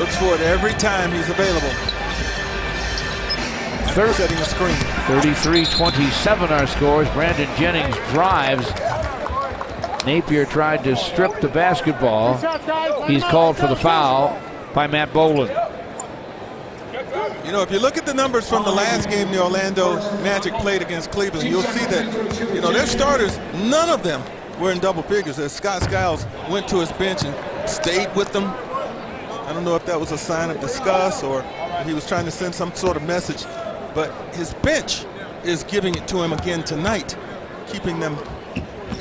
Looks for it every time he's available. Third, setting a screen. 33-27 our scores. Brandon Jennings drives. Napier tried to strip the basketball. He's called for the foul by Matt Boland. You know, if you look at the numbers from the last game the Orlando Magic played against Cleveland, you'll see that, you know, their starters, none of them were in double figures. As Scott Skiles went to his bench and stayed with them. I don't know if that was a sign of disgust or he was trying to send some sort of message, but his bench is giving it to him again tonight, keeping them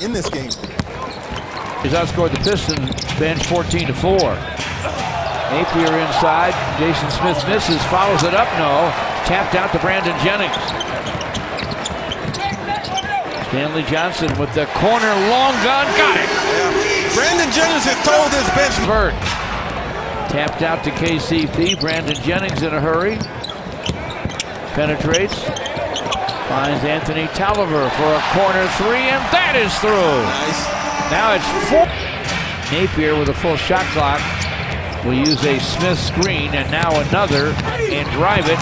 in this game. He's outscored the Pistons bench 14-4. Napier inside. Jason Smith misses, follows it up. No. Tapped out to Brandon Jennings. Stanley Johnson with the corner long gun. Got it. Yeah. Brandon Jennings has told his bench. Vert. Tapped out to KCP. Brandon Jennings in a hurry. Penetrates. Finds Anthony Tolliver for a corner three, and that is through. Nice. Now it's 4. Napier with a full shot clock will use a Smith screen, and now another, and drive it.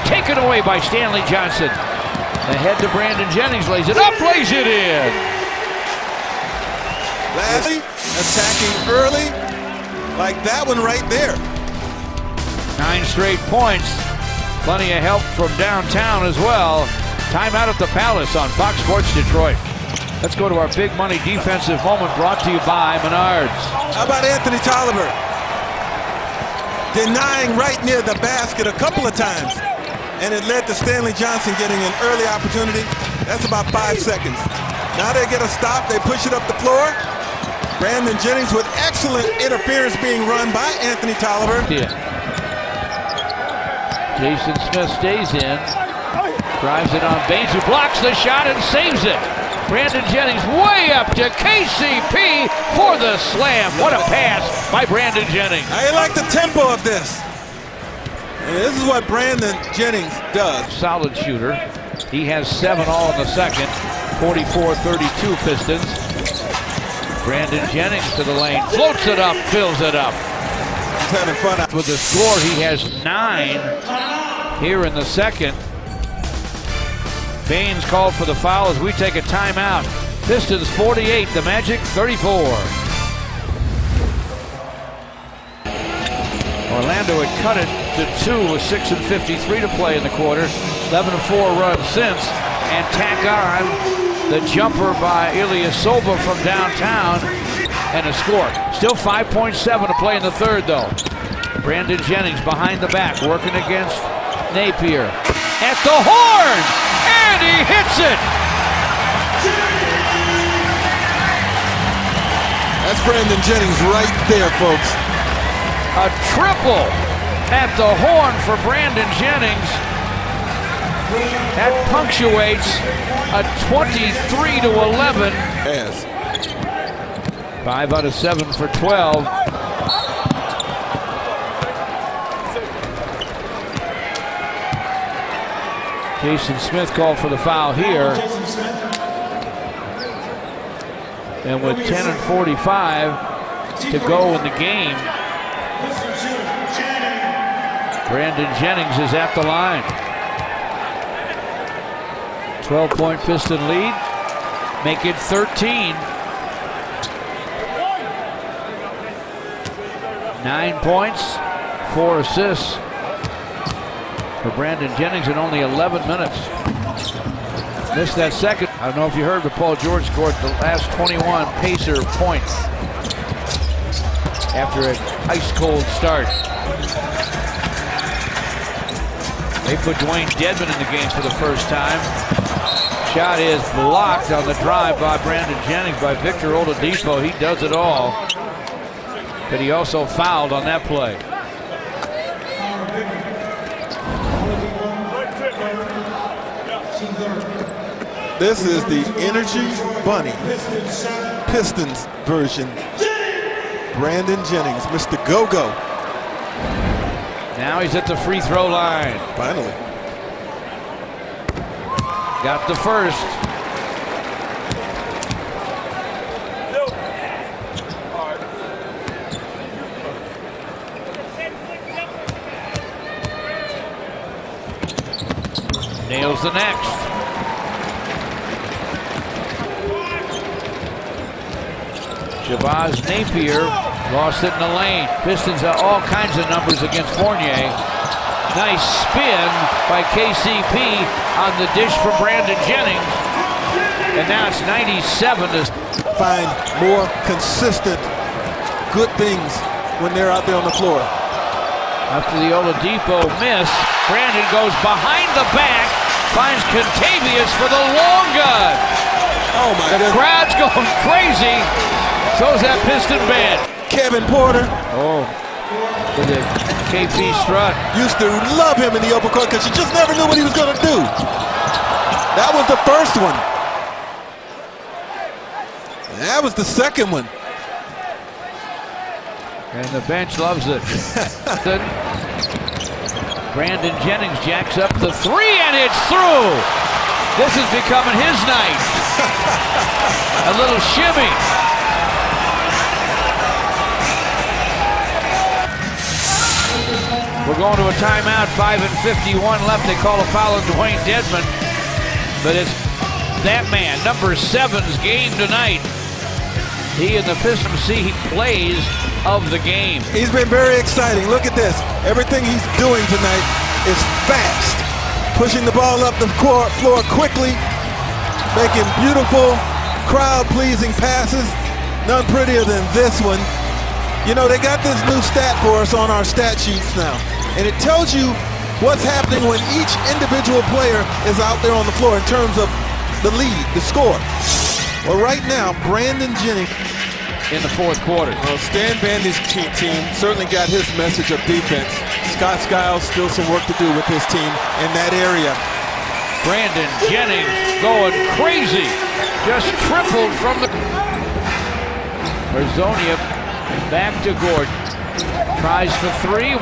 Taken away by Stanley Johnson. Ahead to Brandon Jennings, lays it up, lays it in. Lastly, attacking early, like that one right there. 9 straight points. Plenty of help from downtown as well. Timeout at the Palace on Fox Sports Detroit. Let's go to our big money defensive moment brought to you by Menards. How about Anthony Tolliver? Denying right near the basket a couple of times. And it led to Stanley Johnson getting an early opportunity. That's about 5 seconds. Now they get a stop, they push it up the floor. Brandon Jennings with excellent interference being run by Anthony Tolliver. Yeah. Jason Smith stays in. Drives it on Baines, who blocks the shot and saves it. Brandon Jennings way up to KCP for the slam. What a pass by Brandon Jennings. I like the tempo of this. And this is what Brandon Jennings does. Solid shooter. He has 7 all in the second. 44-32 Pistons. Brandon Jennings to the lane. Floats it up, fills it up. He's having fun. With the score, he has 9 here in the second. Baines called for the foul as we take a timeout. Pistons 48, the Magic 34. Orlando had cut it to 2 with 6:53 to play in the quarter. 11-4 run since. And tack on the jumper by Ilyasova from downtown and a score. Still 5.7 to play in the third though. Brandon Jennings behind the back working against Napier. At the horn! And he hits it! That's Brandon Jennings right there, folks. A triple at the horn for Brandon Jennings. That punctuates a 23-11. Yes. 5 out of 7 for 12. Jason Smith called for the foul here. And with 10:45 to go in the game, Brandon Jennings is at the line. 12-point Piston lead. Make it 13. 9 points, 4 assists for Brandon Jennings in only 11 minutes. Missed that second. I don't know if you heard, but Paul George scored the last 21 Pacer points after an ice-cold start. They put Dwayne Dedman in the game for the first time. Shot is blocked on the drive by Brandon Jennings by Victor Oladipo. He does it all. But he also fouled on that play. This is the Energy Bunny Pistons version. Brandon Jennings, Mr. Go-Go. Now he's at the free throw line. Finally. Got the first. Nails the next. Shabazz Napier lost it in the lane. Pistons have all kinds of numbers against Fournier. Nice spin by KCP on the dish for Brandon Jennings. And now it's 97 to find more consistent good things when they're out there on the floor. After the Oladipo miss, Brandon goes behind the back, finds Contavious for the long gun. Oh my The goodness. crowd's going crazy. So's that Piston band. Kevin Porter. Oh, with the KP strut. Used to love him in the open court because you just never knew what he was going to do. That was the first one. That was the second one. And the bench loves it. Brandon Jennings jacks up the three, and it's through. This is becoming his night. A little shimmy. We're going to a timeout, 5:51 left. They call a foul on Dwayne Dedmon. But it's that man, number 7's game tonight. He and the Pistons see plays of the game. He's been very exciting. Look at this. Everything he's doing tonight is fast. Pushing the ball up the floor quickly. Making beautiful, crowd-pleasing passes. None prettier than this one. You know, they got this new stat for us on our stat sheets now. And it tells you what's happening when each individual player is out there on the floor in terms of the lead, the score. Well, right now, Brandon Jennings in the fourth quarter. Well, Stan Vandy's team certainly got his message of defense. Scott Skiles still some work to do with his team in that area. Brandon Jennings going crazy. Just tripled from the... Berzonia back to Gordon. Tries for three.